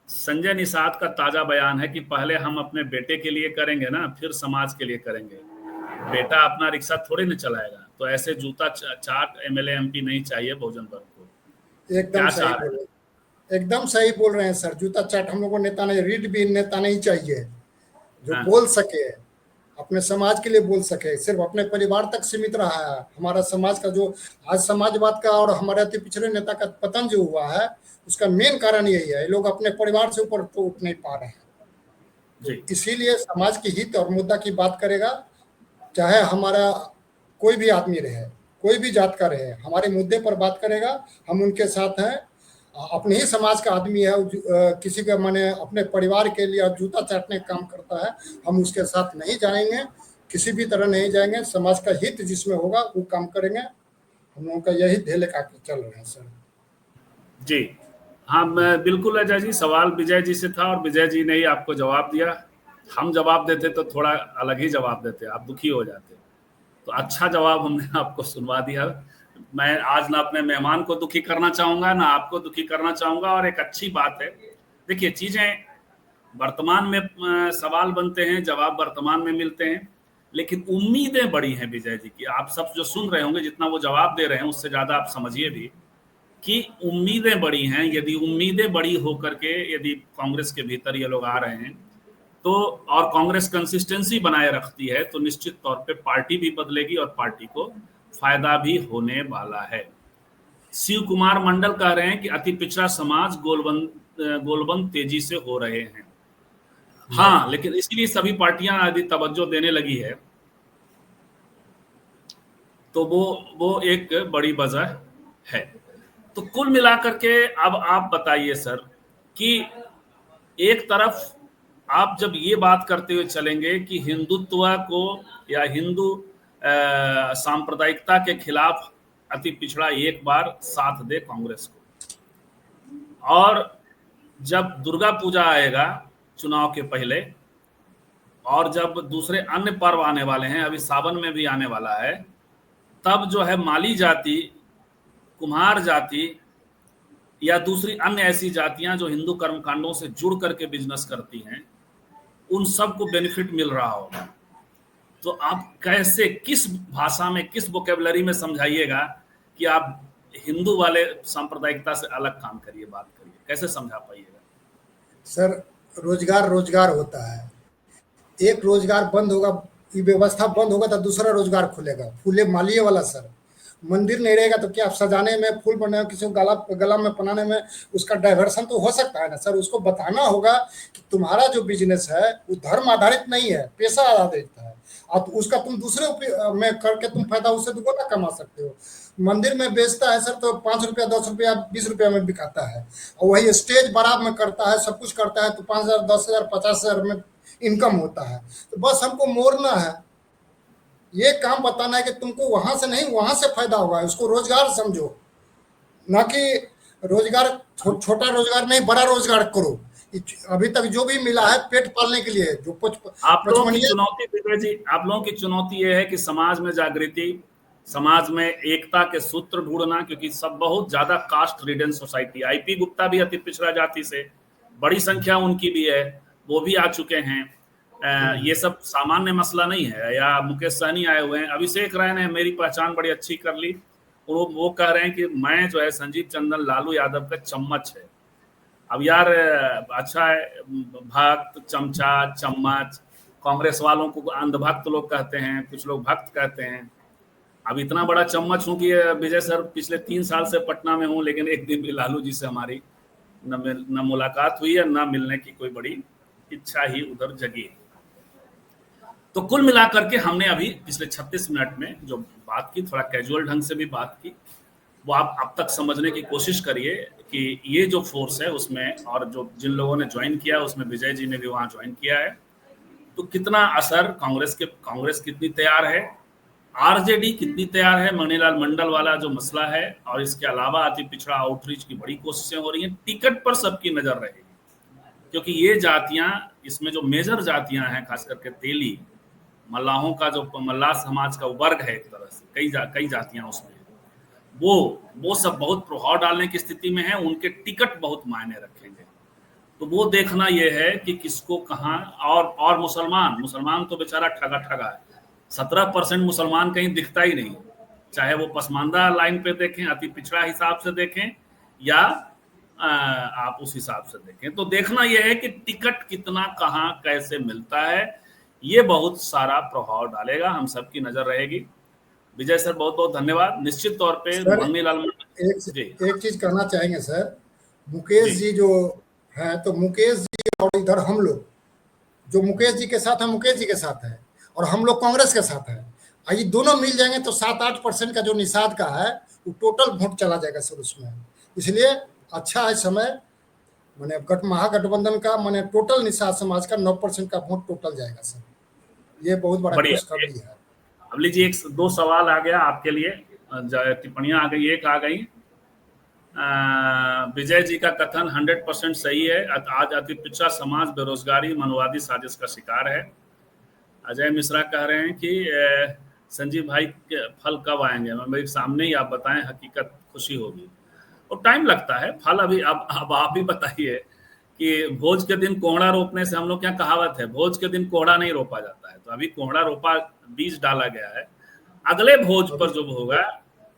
संजय निषाद का ताजा बयान है कि पहले हम अपने बेटे के लिए करेंगे ना, फिर समाज के लिए करेंगे। बेटा अपना रिक्शा थोड़ी न चलाएगा, तो ऐसे जूता चाट एमएलए एमपी नहीं चाहिए बहुजन वर्ग को। एकदम सही बोल रहे हैं सर। जूता चाट हम लोगों को नेता नहीं, रीड भी नेता नहीं चाहिए, जो बोल सके, अपने समाज के लिए बोल सके। सिर्फ अपने परिवार तक सीमित रहा है हमारा समाज का, जो आज समाजवाद का और हमारे अति पिछड़े नेता का पतन जो हुआ है, उसका मेन कारण यही है, लोग अपने परिवार से ऊपर तो उठ नहीं पा रहे हैं। तो इसीलिए समाज की हित और मुद्दा की बात करेगा, चाहे हमारा कोई भी आदमी रहे, कोई भी जात का रहे, हमारे मुद्दे पर बात करेगा, हम उनके साथ हैं। अपने ही समाज का आदमी है, किसी का माने अपने परिवार के लिए जूता चाटने का काम करता है, हम उसके साथ नहीं जाएंगे, किसी भी तरह नहीं जाएंगे। समाज का हित जिसमें होगा वो काम करेंगे। हम लोगों का यही ध्येय लेकर चल रहे हैं सर जी। हाँ, मैं बिल्कुल अजय जी, सवाल विजय जी से था और विजय जी ने ही आपको जवाब दिया। हम जवाब देते तो थोड़ा अलग ही जवाब देते, आप दुखी हो जाते। तो अच्छा जवाब हमने आपको सुनवा दिया। मैं आज ना अपने मेहमान को दुखी करना चाहूंगा, ना आपको दुखी करना चाहूंगा। और एक अच्छी बात है, देखिए चीजें वर्तमान में सवाल बनते हैं, जवाब वर्तमान में मिलते हैं, लेकिन उम्मीदें बड़ी हैं विजय जी की। आप सब जो सुन रहे होंगे, जितना वो जवाब दे रहे हैं उससे ज्यादा आप समझिए भी कि उम्मीदें बड़ी हैं। यदि उम्मीदें बड़ी होकर के यदि कांग्रेस के भीतर ये लोग आ रहे हैं तो, और कांग्रेस कंसिस्टेंसी बनाए रखती है, तो निश्चित तौर पे पार्टी भी बदलेगी और पार्टी को फायदा भी होने वाला है। शिव कुमार मंडल कह रहे हैं कि अति पिछड़ा समाज गोलबंद तेजी से हो रहे हैं। हाँ, लेकिन इसलिए सभी पार्टियां यदि तवज्जो देने लगी है तो वो एक बड़ी वजह है। तो कुल मिलाकर के अब आप बताइए सर कि एक तरफ आप जब ये बात करते हुए चलेंगे कि हिंदुत्व को या हिंदू सांप्रदायिकता के खिलाफ अति पिछड़ा एक बार साथ दे कांग्रेस को, और जब दुर्गा पूजा आएगा चुनाव के पहले, और जब दूसरे अन्य पर्व आने वाले हैं, अभी सावन में भी आने वाला है, तब जो है माली जाति, कुम्हार जाति या दूसरी अन्य ऐसी जातियां जो हिंदू कर्मकांडों से जुड़ करके बिजनेस करती हैं, उन सबको बेनिफिट मिल रहा होगा। तो आप कैसे, किस भाषा में, किस वोकेबलरी में समझाइएगा कि आप हिंदू वाले सांप्रदायिकता से अलग काम करिए, बात करिए, कैसे समझा पाइएगा? सर रोजगार रोजगार होता है, एक रोजगार बंद होगा, ये व्यवस्था बंद होगा तो दूसरा रोजगार खुलेगा, फूले मालिए वाला सर। मंदिर नहीं रहेगा तो क्या सजाने में, फूल बनने में, किसी को गला में पहनाने में उसका डाइवर्सन तो हो सकता है ना सर। उसको बताना होगा कि तुम्हारा जो बिजनेस है वो धर्म आधारित नहीं है, पैसा आधारित है, और उसका तुम दूसरे में करके तुम फायदा उससे दुगना कमा सकते हो। मंदिर में बेचता है सर तो 5 रुपया 10 रुपया 20 रुपया में बिकाता है, और वही स्टेज बरात में करता है, सब कुछ करता है तो 5,000 10,000 50,000 में इनकम होता है। तो बस हमको मोड़ना है, ये काम बताना है कि तुमको वहां से नहीं वहां से फायदा होगा, उसको रोजगार समझो, ना कि रोजगार छोटा रोजगार नहीं बड़ा रोजगार करो। अभी तक जो भी मिला है पेट पालने के लिए, जो आप लोगों की चुनौती विजय जी, आप लोगों की चुनौती ये है कि समाज में जागृति, समाज में एकता के सूत्र ढूंढना, क्योंकि सब बहुत ज्यादा caste ridden society. IP Gupta भी अति पिछड़ा जाति से, बड़ी संख्या उनकी भी है, वो भी आ चुके हैं। ये सब सामान्य मसला नहीं है। या मुकेश सहनी आए हुए हैं, अभिषेक राय ने मेरी पहचान बड़ी अच्छी कर ली, वो कह रहे हैं कि मैं जो है संजीव चंदन लालू यादव का चम्मच है। अब यार अच्छा है, भक्त चमचा चम्मच, कांग्रेस वालों को अंधभक्त लोग कहते हैं, कुछ लोग भक्त कहते हैं। अब इतना बड़ा चम्मच हूं कि विजय सर पिछले 3 साल से पटना में हूं, लेकिन एक दिन भी लालू जी से हमारी न मुलाकात हुई है, न मिलने की कोई बड़ी इच्छा ही उधर जगी। तो कुल मिलाकर के हमने अभी पिछले 36 मिनट में जो बात की, थोड़ा कैजुअल ढंग से भी बात की, वो आप अब तक समझने की कोशिश करिए कि ये जो फोर्स है उसमें, और जो जिन लोगों ने ज्वाइन किया उसमें विजय जी ने भी वहां ज्वाइन किया है, तो कितना असर कांग्रेस कितनी तैयार है, आरजेडी कितनी तैयार है, मणिलाल मंडल वाला जो मसला है, और इसके अलावा अति पिछड़ा आउटरीच की बड़ी कोशिशें हो रही हैं। टिकट पर सबकी नजर रहेगी, क्योंकि ये जातियां, इसमें जो मेजर जातियां हैं, खास करके तेली मल्लाहों का, जो मल्लाह समाज का वर्ग है, एक तरह से कई जातियां उसमें, वो सब बहुत प्रभाव डालने की स्थिति में है। उनके टिकट बहुत मायने रखेंगे। तो वो देखना ये है कि किसको कहाँ, और मुसलमान तो बेचारा ठगा है। 17% मुसलमान कहीं दिखता ही नहीं, चाहे वो पसमानदा लाइन पे देखें, अति पिछड़ा हिसाब से देखें, या आप उस हिसाब से देखें। तो देखना यह है कि टिकट कितना कहाँ कैसे मिलता है, ये बहुत सारा प्रभाव डालेगा, हम सबकी नजर रहेगी। विजय सर बहुत बहुत धन्यवाद। निश्चित तौर पे मणिलाल एक चीज कहना चाहेंगे सर, मुकेश जी जो है, तो मुकेश जी और इधर हम लोग, जो मुकेश जी के साथ है मुकेश जी के साथ है, और हम लोग कांग्रेस के साथ है। ये दोनों मिल जाएंगे तो 7-8% का जो निषाद का है वो टोटल वोट चला जाएगा सर उसमें। इसलिए अच्छा है समय, मैंने महागठबंधन का मैंने टोटल निषाद समाज का 9% का वोट टोटल जाएगा सर। ये बहुत बड़ा खुशखबरी है। अब लीजिए 1-2 सवाल आ गया आपके लिए, टिप्पणियां आ गई। एक आ गई, विजय जी का कथन 100% सही है, आज अति पिछड़ा समाज बेरोजगारी मनोवादी साजिश का शिकार है। अजय मिश्रा कह रहे हैं कि संजीव भाई के फल कब आएंगे, मेरे सामने ही आप बताएं, हकीकत खुशी होगी। और टाइम लगता है फल। अभी अब आप ही बताइए कि भोज के दिन कोहड़ा रोपने से, हम लोग क्या कहावत है, भोज के दिन कोहड़ा नहीं रोपा जाता है। तो अभी कोहड़ा रोपा, बीज डाला गया है, अगले भोज पर जो होगा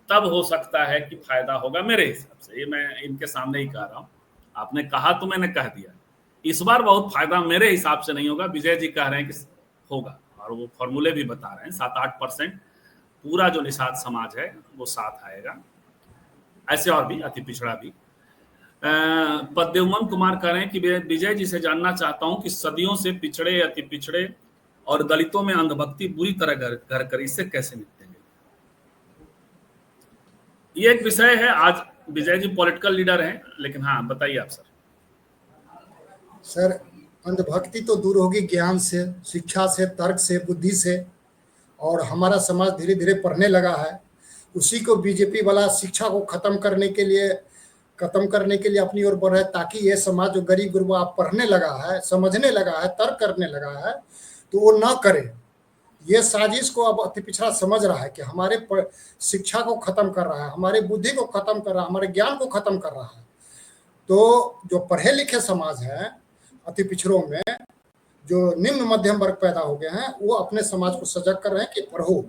तब हो सकता है कि फायदा होगा मेरे हिसाब से। ये मैं इनके सामने ही कह रहा हूँ, आपने कहा तो मैंने कह दिया। इस बार बहुत फायदा मेरे हिसाब से नहीं होगा, विजय जी कह रहे हैं कि होगा, और वो फॉर्मूले भी बता रहे हैं। 7-8% पूरा जो निषाद समाज है वो साथ आएगा, ऐसे और भी अति पिछड़ा भी। पद्मन कुमार कह रहे हैं कि विजय जी से जानना चाहता हूं कि सदियों से पिछड़े, अति पिछड़े और दलितों में अंधभक्ति बुरी तरह घर कर, इससे कैसे निपटेंगे? ये एक विषय है। आज विजय जी पॉलिटिकल लीडर हैं, लेकिन हाँ बताइए आप सर। सर अंधभक्ति तो दूर होगी ज्ञान से, शिक्षा से, तर्क से, बुद्धि से, और हमारा समाज धीरे धीरे पढ़ने लगा है। उसी को बीजेपी वाला शिक्षा को खत्म करने के लिए अपनी ओर बढ़ रहा है, ताकि ये समाज जो गरीब गुरबा पढ़ने लगा है, समझने लगा है, तर्क करने लगा है, तो वो ना करे। ये साजिश को अब अति पिछड़ा समझ रहा है कि हमारे शिक्षा को खत्म कर रहा है, हमारे बुद्धि को खत्म कर रहा है, हमारे ज्ञान को खत्म कर रहा है। तो जो पढ़े लिखे समाज है, अति पिछड़ों में जो निम्न मध्यम वर्ग पैदा हो गए हैं, वो अपने समाज को सजग कर रहे हैं कि पढ़ो।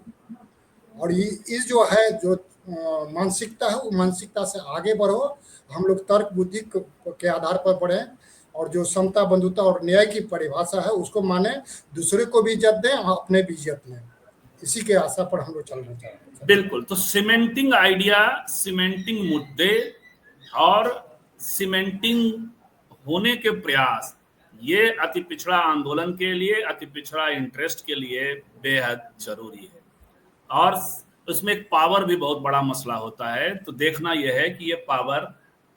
और इस जो है, जो मानसिकता है, वो मानसिकता से आगे बढ़ो। हम लोग तर्क बुद्धि के आधार पर बढ़े और जो समता, बंधुता और न्याय की परिभाषा है उसको माने, दूसरे को भी इज्जत दें और अपने भी इज्जत लें। इसी के आशा पर हम लोग चल रहे हैं। बिल्कुल। तो सीमेंटिंग आइडिया, सीमेंटिंग मुद्दे और सीमेंटिंग होने के प्रयास, ये अति पिछड़ा आंदोलन के लिए, अति पिछड़ा इंटरेस्ट के लिए बेहद जरूरी है। और उसमें एक पावर भी बहुत बड़ा मसला होता है। तो देखना यह है कि ये पावर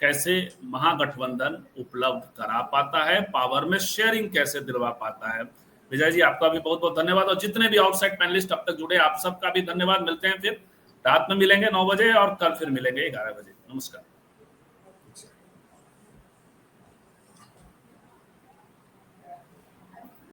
कैसे महागठबंधन उपलब्ध करा पाता है, पावर में शेयरिंग कैसे दिलवा पाता है। विजय जी, आपका भी बहुत बहुत धन्यवाद, और जितने भी आउटसाइड पैनलिस्ट अब तक जुड़े, आप सबका भी धन्यवाद। मिलते हैं फिर रात में, मिलेंगे 9 बजे और कल फिर मिलेंगे 11 बजे। नमस्कार।